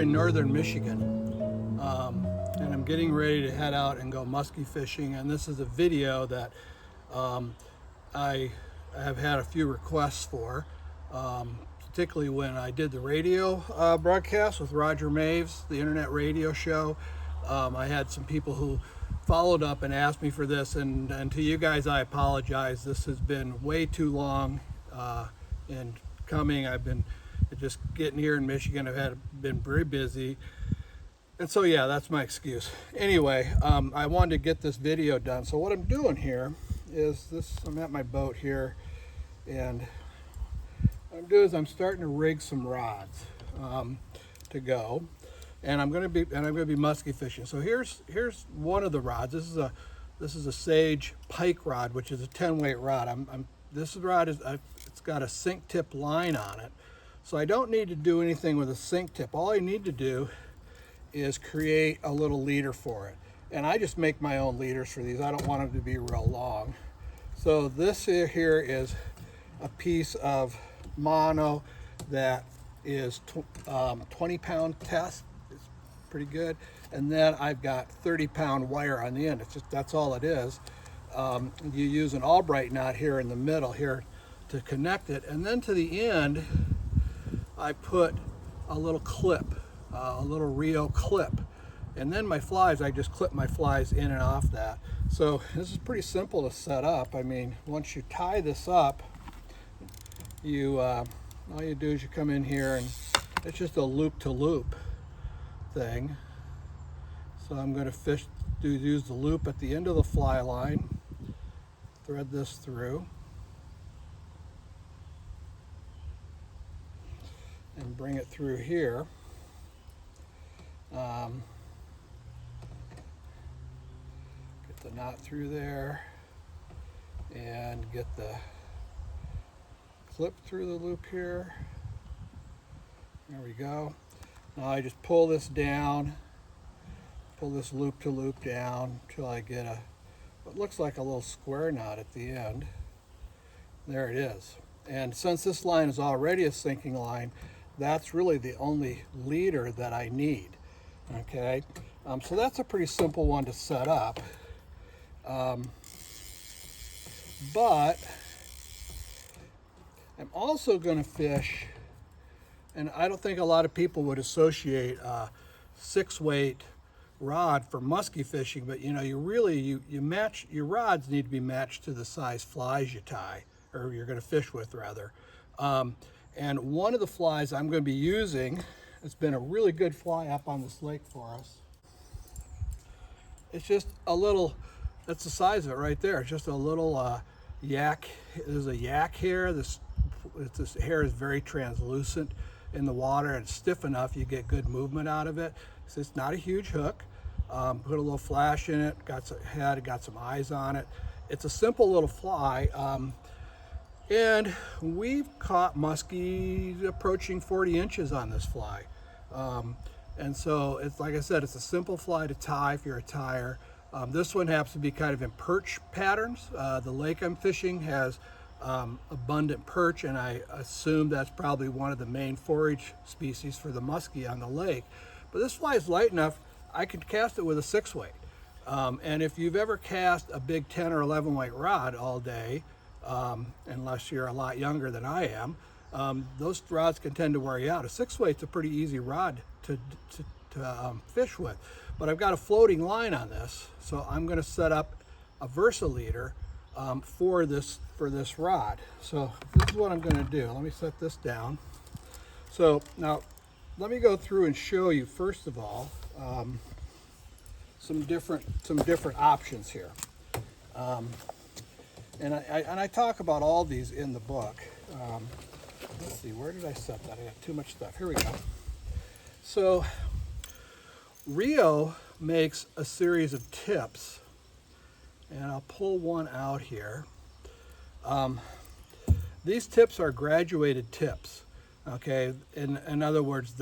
in northern Michigan, and I'm getting ready to head out and go muskie fishing. And this is a video that I have had a few requests for, particularly when I did the radio broadcast with Roger Maves, the internet radio show. I had some people who followed up and asked me for this, and to you guys I apologize. This has been way too long in coming. I've been just getting here in Michigan. Been very busy, and so yeah, that's my excuse. Anyway, I wanted to get this video done. So what I'm doing here is this. I'm at my boat here, and what I'm doing is I'm starting to rig some rods to go. And I'm going to be muskie fishing. So here's one of the rods. This is a Sage pike rod, which is a 10-weight rod. This rod it's got a sink tip line on it, so I don't need to do anything with a sink tip. All I need to do is create a little leader for it, and I just make my own leaders for these. I don't want them to be real long. So this here is a piece of mono that is 20-pound test. Pretty good. And then I've got 30-pound wire on the end. That's all it is. You use an Albright knot here in the middle here to connect it, and then to the end I put a little clip, a little Rio clip, and then my flies, I just clip my flies in and off that. So this is pretty simple to set up. I mean, once you tie this up, all you do is you come in here, and it's just a loop to loop thing. So I'm going to use the loop at the end of the fly line, thread this through, and bring it through here. Get the knot through there and get the clip through the loop here. There we go. Now I just pull this down, pull this loop to loop down until I get what looks like a little square knot at the end. There it is. And since this line is already a sinking line, that's really the only leader that I need. Okay, so that's a pretty simple one to set up. But I'm also going to fish. And I don't think a lot of people would associate a 6-weight rod for muskie fishing, but you match your rods need to be matched to the size flies you tie, or you're going to fish with rather. And one of the flies I'm going to be using, it's been a really good fly up on this lake for us. It's just a little, that's the size of it right there. It's just a little yak. There's a yak hair. This hair is very translucent in the water, and it's stiff enough you get good movement out of it. So it's not a huge hook. Put a little flash in it, got some head, got some eyes on it. It's a simple little fly, and we've caught muskie approaching 40 inches on this fly. And so it's, like I said, it's a simple fly to tie if you're a tyer. This one happens to be kind of in perch patterns. The lake I'm fishing has abundant perch, and I assume that's probably one of the main forage species for the muskie on the lake. But this fly is light enough, I could cast it with a 6-weight. And if you've ever cast a big 10 or 11-weight rod all day, unless you're a lot younger than I am, those rods can tend to wear you out. A 6-weight's a pretty easy rod to fish with. But I've got a floating line on this, so I'm going to set up a Versa leader for this rod. So this is what I'm going to do. Let me set this down. So now let me go through and show you first of all some different options here. And I talk about all these in the book. Let's see, where did I set that? I got too much stuff. Here we go. So Rio makes a series of tips, and I'll pull one out here. These tips are graduated tips. Okay, in other words,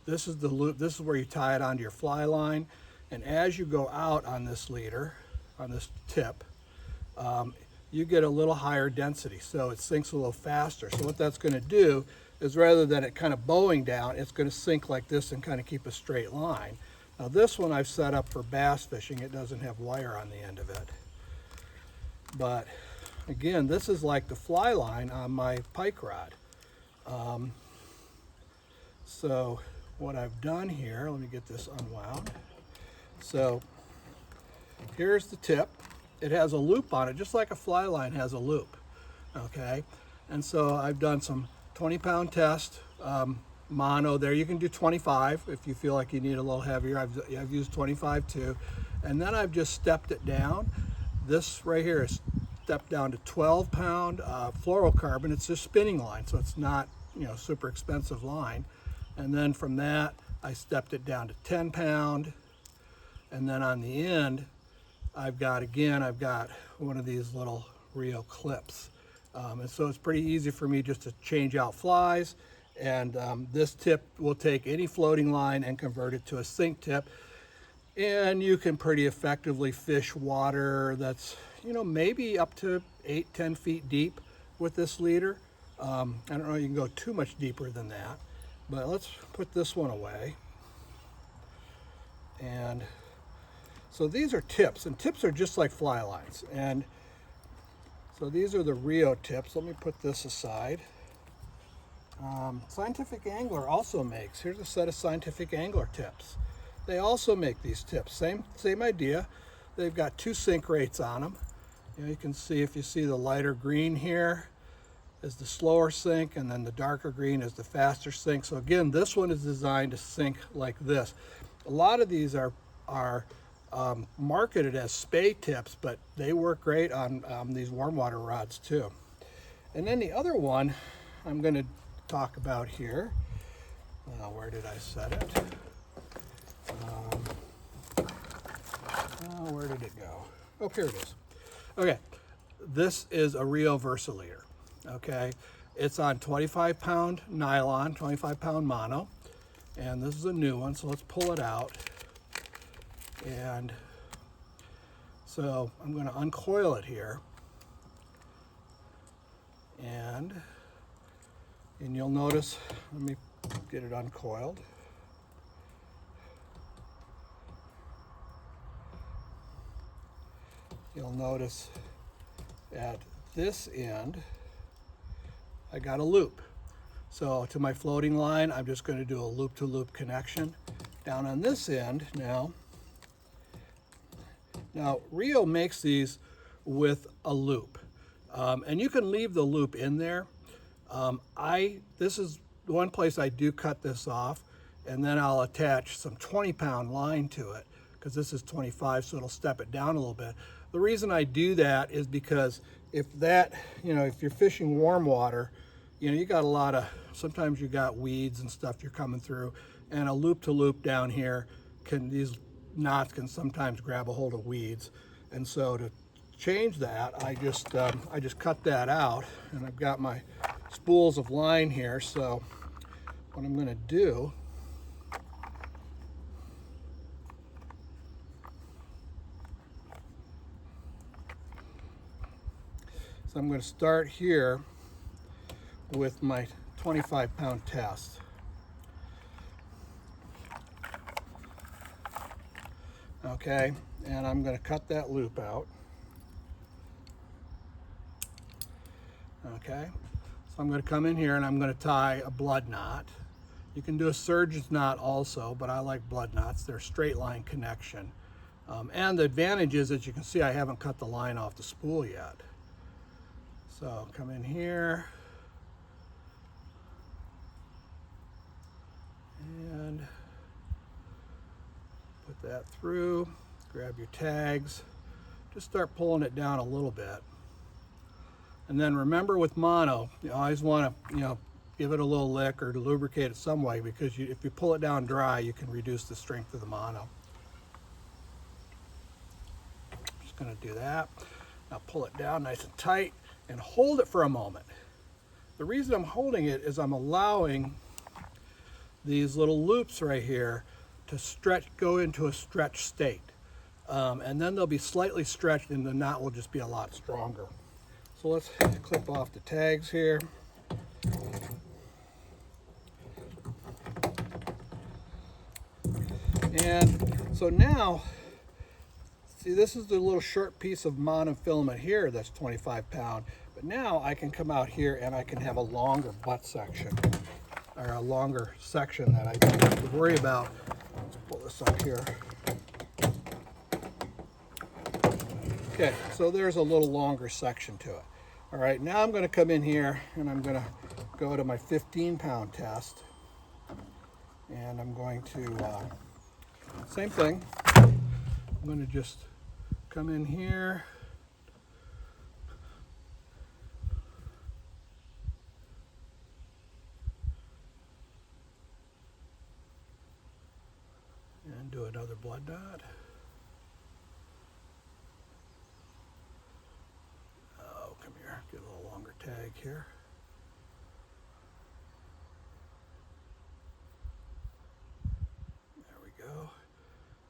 this is the loop. This is where you tie it onto your fly line, and as you go out on this leader, on this tip, you get a little higher density, so it sinks a little faster. So what that's going to do is rather than it kind of bowing down, it's going to sink like this and kind of keep a straight line. Now this one I've set up for bass fishing. It doesn't have wire on the end of it. But again, this is like the fly line on my pike rod. So what I've done here, let me get this unwound. So here's the tip. It has a loop on it, just like a fly line has a loop. Okay, and so I've done some 20-pound test mono there. You can do 25 if you feel like you need a little heavier. I've used 25 too, and then I've just stepped it down. This right here is stepped down to 12-pound fluorocarbon. It's just spinning line, so it's not, you know, super expensive line. And then from that, I stepped it down to 10-pound, and then on the end, I've got one of these little Rio clips. And so it's pretty easy for me just to change out flies. And this tip will take any floating line and convert it to a sink tip. And you can pretty effectively fish water that's, you know, maybe up to 8-10 feet deep with this leader. I don't know, you can go too much deeper than that. But let's put this one away. And so these are tips, and tips are just like fly lines. And so these are the Rio tips. Let me put this aside. Scientific Angler also makes, here's a set of Scientific Angler tips. They also make these tips, same idea. They've got 2 sink rates on them. You know, you can see, if you see the lighter green here is the slower sink, and then the darker green is the faster sink. So again, this one is designed to sink like this. A lot of these are marketed as spay tips, but they work great on these warm water rods too. And then the other one I'm going to talk about here, where did I set it? Where did it go? Oh, here it is. Okay, this is a Rio Versaleader. Okay, it's on 25-pound nylon, 25-pound mono, and this is a new one, so let's pull it out. And so I'm going to uncoil it here, and you'll notice, let me get it uncoiled. You'll notice at this end I got a loop. So to my floating line, I'm just going to do a loop-to-loop connection. Down on this end now Rio makes these with a loop, and you can leave the loop in there. This is one place I do cut this off, and then I'll attach some 20-pound line to it, because this is 25, so it'll step it down a little bit. The reason I do that is because if you're fishing warm water, you got a lot of, sometimes you got weeds and stuff you're coming through, and a loop-to-loop down here these knots can sometimes grab a hold of weeds. And so to change that, I just cut that out, and I've got my spools of line here. So what I'm going to do is I'm going to start here with my 25-pound test. Okay, and I'm going to cut that loop out. Okay, so I'm going to come in here and I'm going to tie a blood knot. You can do a surgeon's knot also, but I like blood knots. They're a straight line connection. And the advantage is that you can see I haven't cut the line off the spool yet. So come in here and put that through, grab your tags, just start pulling it down a little bit. And then remember, with mono, you always want to, give it a little lick or to lubricate it some way, because if you pull it down dry, you can reduce the strength of the mono. Just going to do that. Now pull it down nice and tight and hold it for a moment. The reason I'm holding it is I'm allowing these little loops right here to go into a stretch state. And then they'll be slightly stretched and the knot will just be a lot stronger. So let's clip off the tags here. And so now, see, this is the little short piece of monofilament here that's 25 pound. But now I can come out here and I can have a longer butt section, or a longer section that I don't have to worry about. Let's pull this up here. Okay, so there's a little longer section to it. All right, now I'm going to come in here and I'm going to go to my 15 pound test. And I'm going to, same thing, I'm going to just come in here. And do another blood dot. Oh, come here, get a little longer tag here. There we go.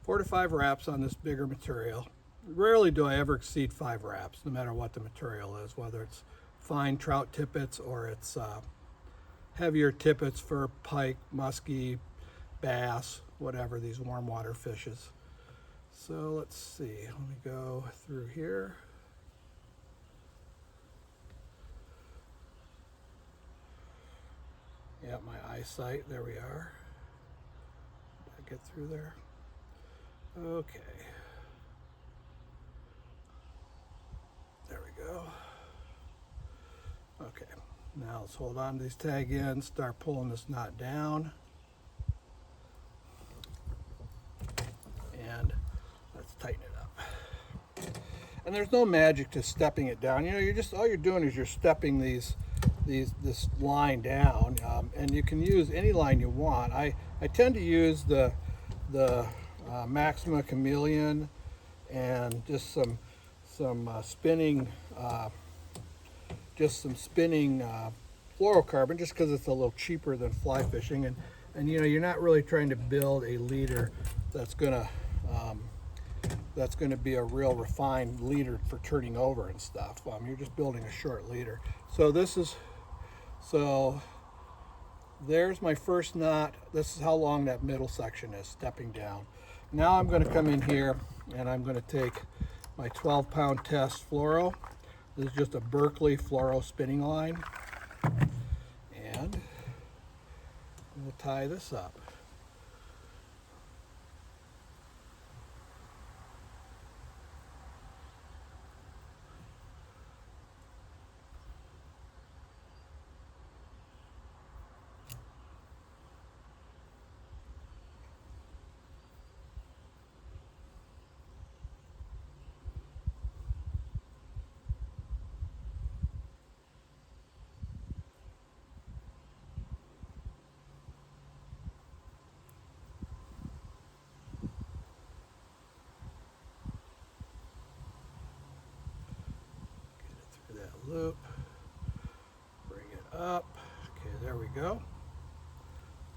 4 to 5 wraps on this bigger material. Rarely do I ever exceed 5 wraps, no matter what the material is, whether it's fine trout tippets or it's heavier tippets for pike, muskie, bass, whatever, these warm water fishes. So let's see, let me go through here. Yeah, my eyesight, there we are. Did I get through there? Okay. There we go. Okay, now let's hold on to these tag ends, start pulling this knot down. And let's tighten it up. And there's no magic to stepping it down. You know, you're just, all you're doing is you're stepping this line down, and you can use any line you want. I tend to use the Maxima Chameleon and just some spinning fluorocarbon, just because it's a little cheaper than fly fishing, and you know, you're not really trying to build a leader that's gonna be a real refined leader for turning over and stuff. You're just building a short leader. So there's my first knot. This is how long that middle section is, stepping down. Now I'm going to come in here and I'm going to take my 12 pound test fluoro. This is just a Berkley fluoro spinning line. And we'll tie this up. Loop, bring it up. Okay, there we go.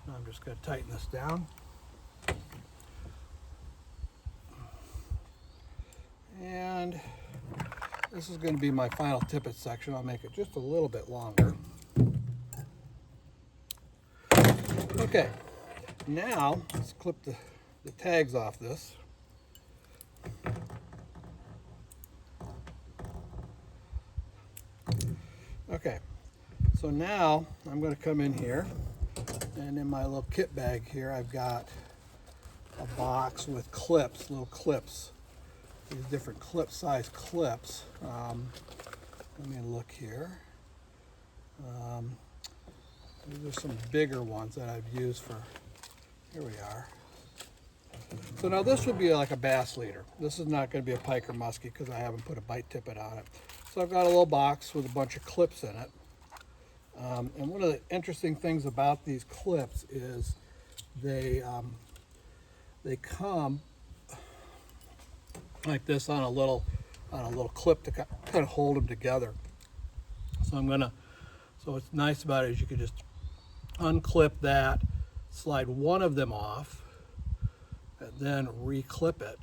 Now I'm just going to tighten this down. And this is going to be my final tippet section. I'll make it just a little bit longer. Okay, now let's clip the tags off this. Okay, so now I'm going to come in here, and in my little kit bag here I've got a box with clips, little clips, these different clip size clips. Let me look here. These are some bigger ones that I've used for, here we are. So now this would be like a bass leader. This is not going to be a pike or muskie because I haven't put a bite tippet on it. So I've got a little box with a bunch of clips in it. And one of the interesting things about these clips is they come like this on a little clip to kind of hold them together. So so what's nice about it is you can just unclip that, slide one of them off, and then reclip it.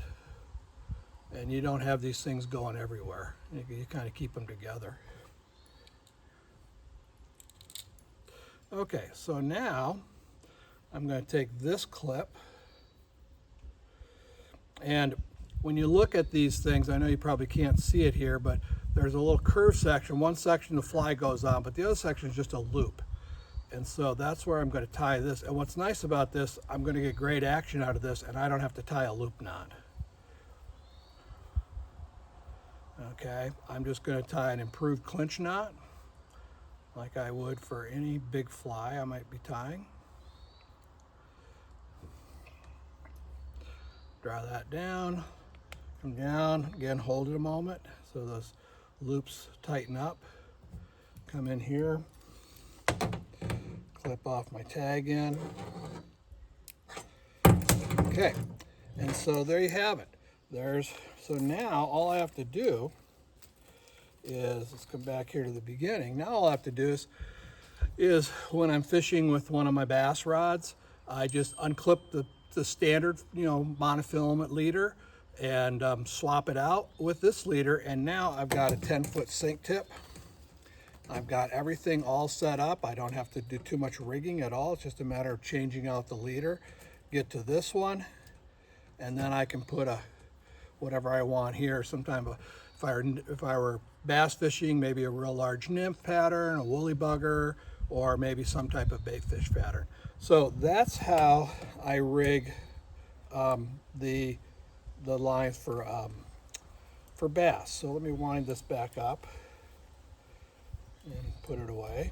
And you don't have these things going everywhere. You kind of keep them together. Okay, so now I'm going to take this clip And when you look at these things, I know you probably can't see it here, but there's a little curved section. One section the fly goes on, but the other section is just a loop. And so that's where I'm going to tie this. And what's nice about this, I'm going to get great action out of this, and I don't have to tie a loop knot. Okay, I'm just going to tie an improved clinch knot, like I would for any big fly I might be tying. Draw that down, come down, again hold it a moment so those loops tighten up. Come in here, clip off my tag in. Okay, and so there you have it. So now all I have to do is, let's come back here to the beginning. Now all I have to do is when I'm fishing with one of my bass rods, I just unclip the standard, monofilament leader and swap it out with this leader. And now I've got a 10-foot sink tip. I've got everything all set up. I don't have to do too much rigging at all. It's just a matter of changing out the leader, get to this one, and then I can put whatever I want here. Sometime if I were bass fishing, maybe a real large nymph pattern, a woolly bugger, or maybe some type of bait fish pattern. So that's how I rig the lines for bass. So let me wind this back up and put it away.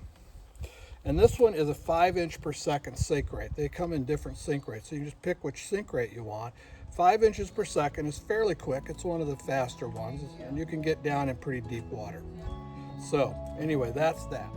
And this one is a 5" per second sink rate. They come in different sink rates, so you just pick which sink rate you want. 5" per second is fairly quick. It's one of the faster ones, and you can get down in pretty deep water. So anyway, that's that.